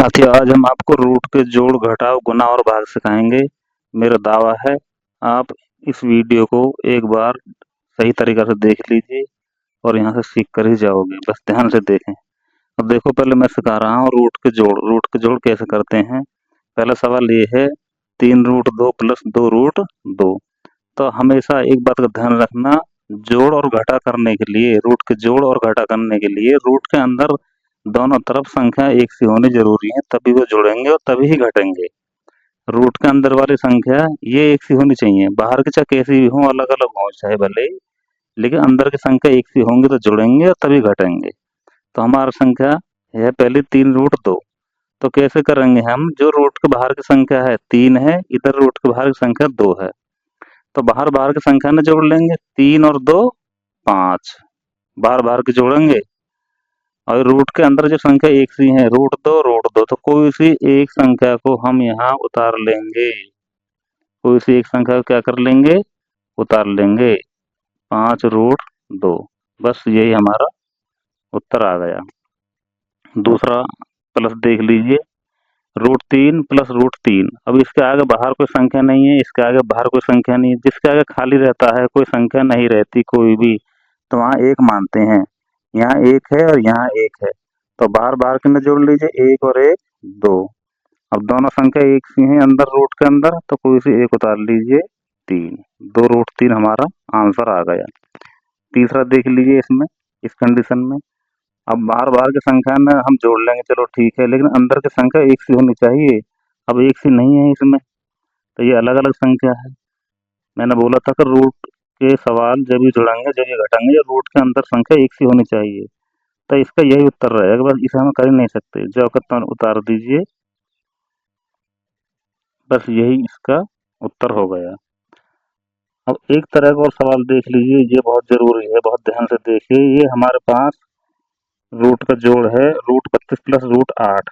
साथियों, आज हम आपको रूट के जोड़, घटाव, गुणा और भाग सिखाएंगे। मेरा दावा है आप इस वीडियो को एक बार सही तरीक़ा से देख लीजिए और यहाँ से सीख कर ही जाओगे। बस ध्यान से देखें। अब देखो, पहले मैं सिखा रहा हूँ रूट के जोड़। रूट के जोड़ कैसे करते हैं। पहला सवाल ये है 3 रूट 2 प्लस 2 रूट 2। तो हमेशा एक बात का ध्यान रखना, जोड़ और घटा करने के लिए, रूट के जोड़ और घटा करने के लिए रूट के अंदर दोनों तरफ संख्या एक सी होनी जरूरी है, तभी वो जुड़ेंगे और तभी ही घटेंगे। रूट के अंदर वाली संख्या ये एक सी होनी चाहिए, बाहर की चाहे कैसी भी हो, अलग अलग हो चाहे भले ही, लेकिन अंदर की संख्या एक सी होंगी तो जुड़ेंगे और तभी घटेंगे। तो हमारा संख्या है पहले 3 रूट 2। तो कैसे करेंगे हम, जो रूट के बाहर की संख्या है 3 है, इधर रूट के बाहर की संख्या 2 है, तो बाहर बाहर की संख्या में जोड़ लेंगे। 3 और 2 5, बाहर बाहर के जोड़ेंगे। और रूट के अंदर जो संख्या एक सी है, रूट 2, तो कोई सी एक संख्या को हम यहाँ उतार लेंगे। कोई सी एक संख्या को क्या कर लेंगे, उतार लेंगे। 5 रूट 2, बस यही हमारा उत्तर आ गया। दूसरा प्लस देख लीजिए, रूट 3 प्लस रूट 3। अब इसके आगे बाहर कोई संख्या नहीं है, इसके आगे बाहर कोई संख्या नहीं है, जिसके आगे खाली रहता है, कोई संख्या नहीं रहती कोई भी, तो वहाँ एक मानते हैं। यहाँ एक है और यहाँ एक है, तो बाहर बाहर के में जोड़ लीजिए, 1 और 1 2। अब दोनों संख्या एक सी हैं अंदर रूट के अंदर, तो कोई सी एक उतार लीजिए, 3। 2 रूट 3 हमारा आंसर आ गया। तीसरा देख लीजिए इसमें, इस कंडीशन में, अब बाहर बाहर की संख्या में हम जोड़ लेंगे, चलो ठीक है, लेकिन अंदर की संख्या एक सी होनी चाहिए। अब एक सी नहीं है इसमें, तो ये अलग अलग संख्या है। मैंने बोला था कि रूट के सवाल जब भी जुड़ेंगे जब भी घटेंगे, रूट के अंदर संख्या एक सी होनी चाहिए। तो इसका यही उत्तर रहेगा, बस इसे हम कर ही नहीं सकते। जो का उतार दीजिए, बस यही इसका उत्तर हो गया। अब एक तरह का और सवाल देख लीजिए, ये बहुत जरूरी है, बहुत ध्यान से देखिए। ये हमारे पास रूट का जोड़ है, रूट 32 प्लस रूट 8।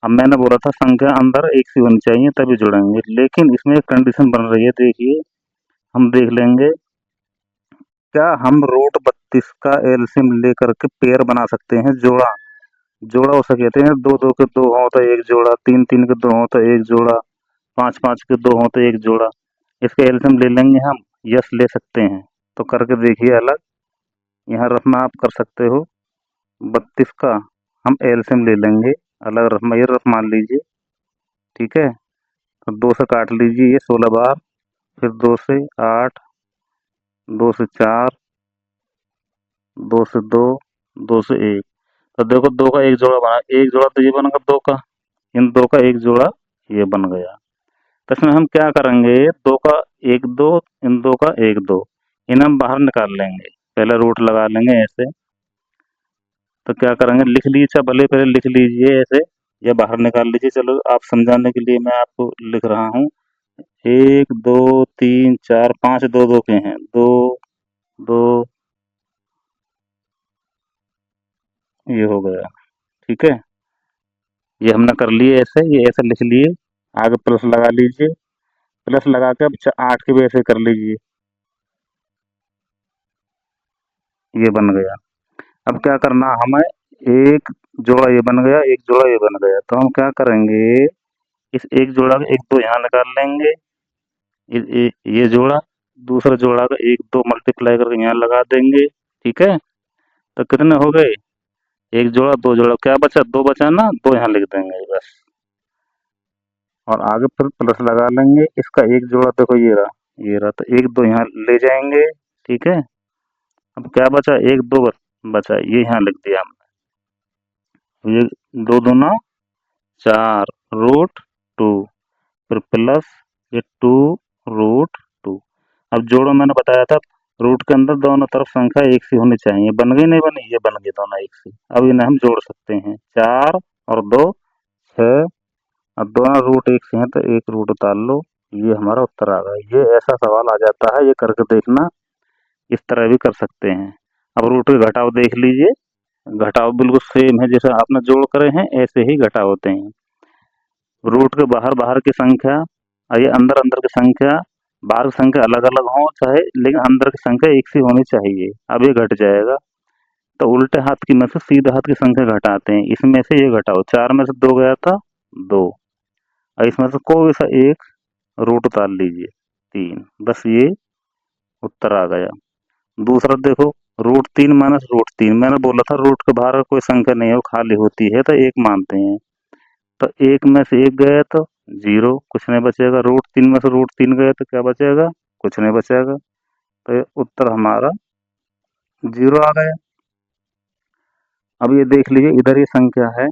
अब मैंने बोला था संख्या अंदर एक सी होनी चाहिए तभी जुड़ेंगे, लेकिन इसमें एक कंडीशन बन रही है, देखिए हम देख लेंगे। क्या हम रूट 32 का एलसीएम लेकर के पेयर बना सकते हैं, जोड़ा। जोड़ा उसे कहते हैं, 2 2 के 2 हो तो एक जोड़ा, 3 3 के 2 हो तो एक जोड़ा, 5 5 के 2 हो तो एक जोड़ा। इसका एलसीएम ले लेंगे हम, यस ले सकते हैं। तो करके देखिए अलग, यहाँ रफमा आप कर सकते हो। 32 का हम एलसीएम ले लेंगे, अलग रफमा, ये रफ मान लीजिए, ठीक है। तो 2 से काट लीजिए ये 16 बार, फिर 2 से 8, 2 से 4, 2 से 2, 2 से 1। तो देखो 2 का एक जोड़ा बना, एक जोड़ा तो ये बनेगा 2 का, इन 2 का एक जोड़ा ये बन गया। तो इसमें हम क्या करेंगे, 2 का 1 2, इन 2 का 1 2, इन्हें हम बाहर निकाल लेंगे। पहले रूट लगा लेंगे ऐसे, तो क्या करेंगे, लिख लीजिए, चाहे भले पहले लिख लीजिए ऐसे या बाहर निकाल लीजिए। चलो आप समझाने के लिए मैं आपको लिख रहा हूँ। 1 2 3 4 5 2 2 के हैं, 2 2, ये हो गया, ठीक है। ये हमने कर लिए ऐसे, ये ऐसे लिख लिए। आगे प्लस लगा लीजिए, प्लस लगा के अब 8 के भी ऐसे कर लीजिए, ये बन गया। अब क्या करना हमें, एक जोड़ा ये बन गया, एक जोड़ा ये बन गया, तो हम क्या करेंगे, इस एक जोड़ा का 1 2 यहाँ निकाल लेंगे। ये जोड़ा, दूसरा जोड़ा का 1 2 मल्टीप्लाई करके यहाँ लगा देंगे, ठीक है। तो कितने हो गए, एक जोड़ा 2 जोड़ा, क्या बचा, 2 बचा ना, 2 यहाँ लिख देंगे बस। और आगे फिर प्लस लगा लेंगे, इसका एक जोड़ा देखो ये रहा, ये रहा, तो 1 2 यहाँ ले जाएंगे, ठीक है। अब क्या बचा, 1 2 बचा, ये यहाँ लिख दिया हमने। ये 2 दूना 4 रूट 2, फिर प्लस ये 2 रूट 2। अब जोड़ो, मैंने बताया था रूट के अंदर दोनों तरफ संख्या एक सी होनी चाहिए। बन गई नहीं बनी, ये बन गई दोनों एक सी। अब इन्हें हम जोड़ सकते हैं, 4 और 2 6। अब दोनों रूट एक से हैं तो एक रूट उतार लो, ये हमारा उत्तर आ गया। ये ऐसा सवाल आ जाता है, ये करके देखना। इस तरह भी कर सकते हैं। अब रूट के घटाव देख लीजिए, घटाव बिल्कुल सेम है, जैसे आपने जोड़ करे हैं ऐसे ही घटाव होते हैं। रूट के बाहर बाहर की संख्या और ये अंदर अंदर की संख्या, बाहर की संख्या अलग अलग हो चाहे, लेकिन अंदर की संख्या एक सी होनी चाहिए। अब ये घट जाएगा, तो उल्टे हाथ की में से सीधे हाथ की संख्या घटाते हैं। इसमें से ये घटाओ, 4 में से 2 गया था 2, और इसमें से कोई सा एक रूट उतार लीजिए 3, बस ये उत्तर आ गया। दूसरा देखो, √3 माइनस √3, मैंने बोला था रूट के बाहर कोई संख्या नहीं है, वो खाली होती है तो एक मानते हैं। तो एक में से एक गया तो 0, कुछ नहीं बचेगा। √3 में से √3 गया तो क्या बचेगा? कुछ नहीं बचेगा। तो ये उत्तर हमारा 0 आ गया। अब ये देख लीजिए, इधर ये संख्या है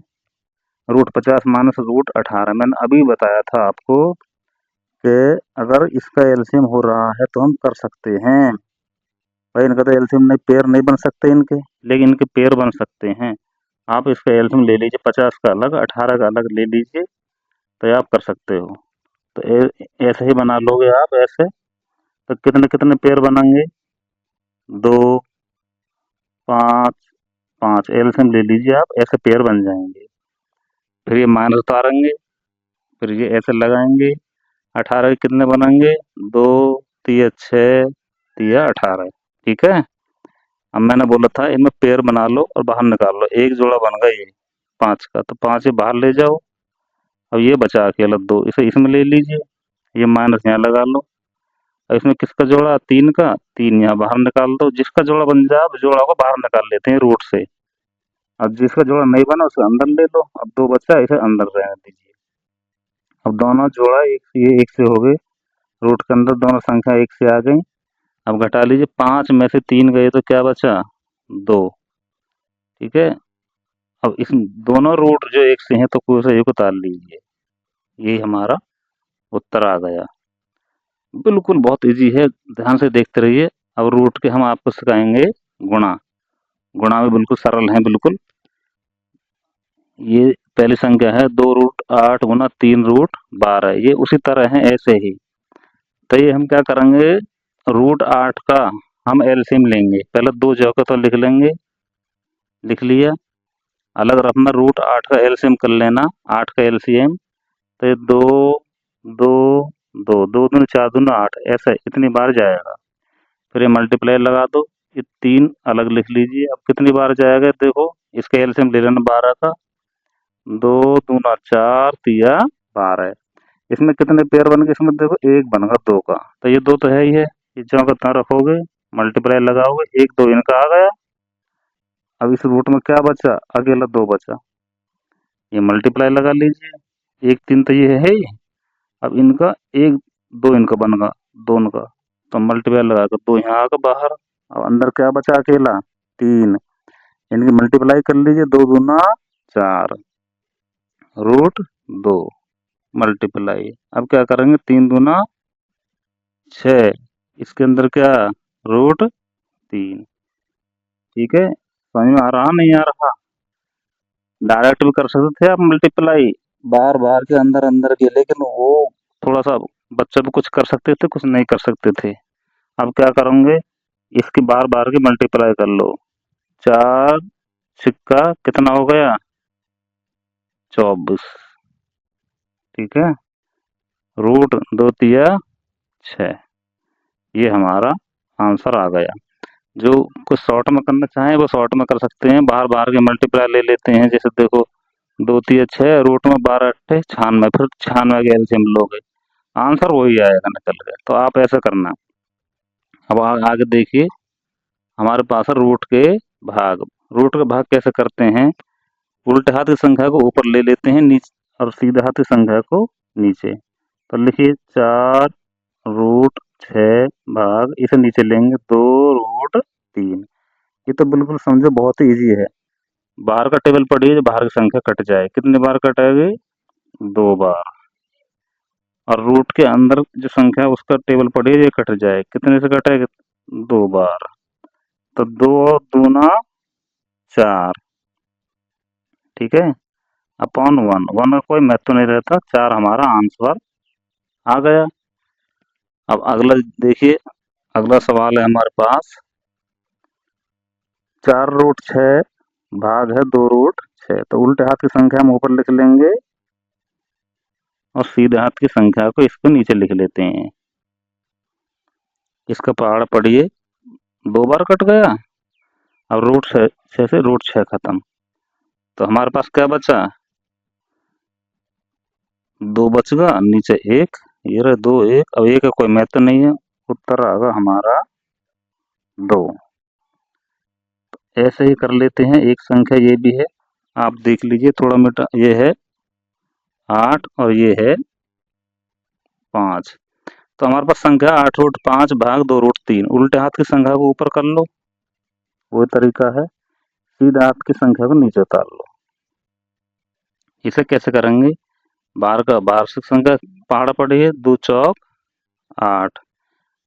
√50 माइनस √18। मैंने अभी बताया था आपको कि अगर इसका एलसीएम हो रहा है तो हम कर सकते हैं। भाई इनका तो एलसीएम नहीं, पेयर नहीं बन सकते इनके, लेकिन इनके पेयर बन सकते हैं। आप इसका एलसीएम ले लीजिए, 50 का अलग 18 का अलग ले लीजिए, तो ये आप कर सकते हो। तो ऐसे ही बना लोगे आप ऐसे, तो कितने कितने पेयर बनेंगे? 2, 5, 5 एलसीएम ले लीजिए आप, ऐसे पेयर बन जाएंगे। फिर ये माइनस उतारेंगे, फिर ये ऐसे लगाएंगे, 18 के कितने बनेंगे? 2 तिया 6 तिया 18। ठीक है। अब मैंने बोला था इनमें पेयर बना लो और बाहर निकाल लो, एक जोड़ा बन गया ये 5 का, तो 5 ये बाहर ले जाओ। अब ये बचा अकेला 2, इसे इसमें ले लीजिए, ये माइनस यहाँ लगा लो। अब इसमें किसका जोड़ा? 3 का, 3 यहाँ बाहर निकाल दो। जिसका जोड़ा बन जाए अब जोड़ा को बाहर निकाल लेते हैं रूट से। अब जिसका जोड़ा नहीं बना उसे अंदर ले लो। अब 2 बचा, इसे अंदर रहने दीजिए। अब दोनों जोड़ा एक से, ये एक से हो गए, रूट के अंदर दोनों संख्या एक से आ गई। अब घटा लीजिए, 5 में से 3 गए तो क्या बचा? 2। ठीक है। अब इस दोनों रूट जो एक से हैं तो कोई सा एक उतार लीजिए, यही हमारा उत्तर आ गया। बिल्कुल बहुत इजी है, ध्यान से देखते रहिए। अब रूट के हम आपको सिखाएंगे गुणा। गुणा में बिल्कुल सरल है बिल्कुल। ये पहली संख्या है 2√8 गुना 3√12, ये उसी तरह है ऐसे ही। तो ये हम क्या करेंगे, √8 का हम एलसीएम लेंगे। पहले 2 जगह तो लिख लेंगे, लिख लिया। अलग रखना, √8 का एलसीएम कर लेना, 8 का एलसीएम। तो ये 2 2 2 2 दूनी 4 दूना 8, ऐसे इतनी बार जाएगा। फिर ये मल्टीप्लाई लगा दो, ये 3 अलग लिख लीजिए। अब कितनी बार जाएगा देखो, इसका एलसीएम ले लेना 12 का, 2 दूना 4 तिया 12। इसमें कितने पेयर बन गए? इसमें देखो एक बन गया 2 का, तो ये 2 तो है ही है, ये जो का त्यों रखोगे, मल्टीप्लाई लगाओगे, 1 2 इनका आ गया। अब इस रूट में क्या बचा? अकेला 2 बचा, ये मल्टीप्लाई लगा लीजिए, 1 3 तो ये है ही। अब इनका 1 2 इनका बन गया दोनों का, तो मल्टीप्लाई लगा कर 2 यहाँ आ गया बाहर। अब अंदर क्या बचा? अकेला 3, इनकी मल्टीप्लाई कर लीजिए, 2 दूना 4 √2 मल्टीप्लाई। अब क्या करेंगे, 3 दूना 6, इसके अंदर क्या? √3। ठीक है, समझ में आ रहा नहीं आ रहा? डायरेक्ट भी कर सकते थे आप मल्टीप्लाई, बार बार के अंदर अंदर के, लेकिन वो थोड़ा सा बच्चे भी कुछ कर सकते थे कुछ नहीं कर सकते थे। अब क्या करोगे, इसकी बार बार की मल्टीप्लाई कर लो। 4 सिक्का कितना हो गया? 24। ठीक है, √2 तिया 6, ये हमारा आंसर आ गया। जो कुछ शॉर्ट में करना चाहें वो शॉर्ट में कर सकते हैं, बाहर बाहर के मल्टीप्लाई ले लेते हैं। जैसे देखो, 2 तिया 6, रूट में 12 अट्ठे 96, फिर 96 के एलसीएम लोगे, आंसर वही आएगा निकल के। तो आप ऐसा करना। अब आगे देखिए, हमारे पास है रूट के भाग। रूट के भाग कैसे करते हैं? उल्टे हाथ की संख्या को ऊपर ले लेते हैं नीचे, और सीधे हाथ की संख्या को नीचे। तो लिखिए 4 √6 भाग, इसे नीचे लेंगे 2√3। ये तो बिल्कुल समझो बहुत ही ईजी है। बाहर का टेबल पढ़िए, जो बाहर की संख्या कट जाए, कितनी बार कटेगी? 2 बार। और रूट के अंदर जो संख्या है उसका टेबल पढ़िए, ये कट जाए, कितने से कटेगा? 2 बार। तो 2 दूना 4, ठीक है, अपॉन 1। 1 का कोई महत्व नहीं रहता, 4 हमारा आंसर आ गया। अब अगला देखिए, अगला सवाल है हमारे पास, 4√6 भाग है 2√6। तो उल्टे हाथ की संख्या हम ऊपर लिख लेंगे और सीधे हाथ की संख्या को इसको नीचे लिख लेते हैं। इसका पहाड़ पढ़िए, 2 बार कट गया। अब रूट 6 से रूट 6 खत्म, तो हमारे पास क्या बचा, 2 बच गया, नीचे 1, ये रहे 2 1, अब 1 का कोई महत्व नहीं है, उत्तर आएगा हमारा 2। ऐसे ही कर लेते हैं, एक संख्या ये भी है, आप देख लीजिए थोड़ा मिटा, ये है 8 और ये है 5। तो हमारे पास संख्या 8 रूट 5 भाग 2 रूट 3, उल्टे हाथ की संख्या को ऊपर कर लो, वो तरीका है, सीधा हाथ की संख्या को नीचे उतार लो। इसे कैसे करेंगे, बाहर का वार्षिक संख्या पहाड़ पड़ी है, 2 चौक 8।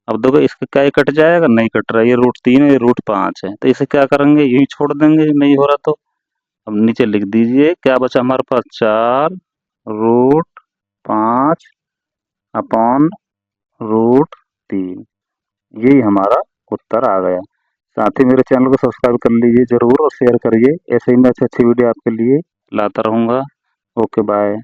अब देखो इसका क्या, ये कट जाएगा, नहीं कट रहा, ये रूट 3 है, ये रूट 5 है, तो इसे क्या करेंगे, यूं ही छोड़ देंगे, नहीं हो रहा तो। अब नीचे लिख दीजिए, क्या बचा हमारे पास, 4 रूट 5 अपॉन रूट 3, यही हमारा उत्तर आ गया। साथ ही मेरे चैनल को सब्सक्राइब कर लीजिए जरूर और शेयर करिए, ऐसे ही मैं अच्छी अच्छी वीडियो आपके लिए लाता रहूँगा। Okay bye.